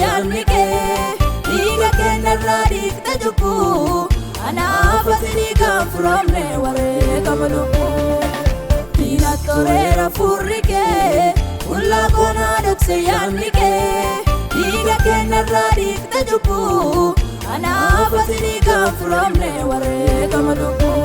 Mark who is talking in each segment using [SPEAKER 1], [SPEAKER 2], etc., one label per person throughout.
[SPEAKER 1] yaanike dhiiga keenyarraa dhiigda jubbuu anaaf asii kan furamne wareegama lubbuu diina toreera furri kee ullaa koonaa dhokse yaanike dhiiga keenyarraa dhiigda jubbuu anaaf asii kan furamne wareegama lubbuu.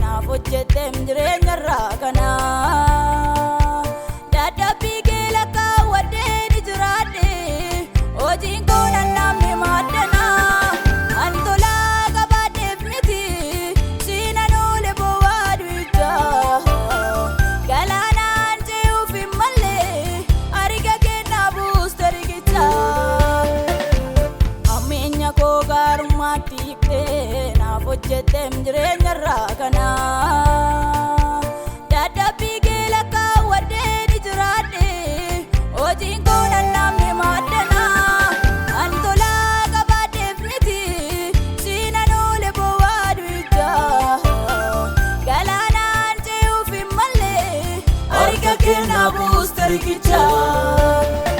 [SPEAKER 1] naaf hojjetem jireenya irraa kana dadhabbii kee lakkaawwadhee ni jiraadhe hojiin koo namni maaddana ani tolaa qabaadheef miti siinan oole bowwaa duwichaa galaanaan ce'uuf hin malle ariga kennaa buuste rigichaa ammeenya koo gaarummaatti hiiktee naaf hojjetem jireenya irraa kana dadhabbii kee lakkaawwadhee ni jiraadhe hojiin koo namni maaddana ani tolaa qabaadheef miti siinan oole bowwaa duwichaa galaanaan ce'uuf hin malle ariga kennaa buuste rigichaa.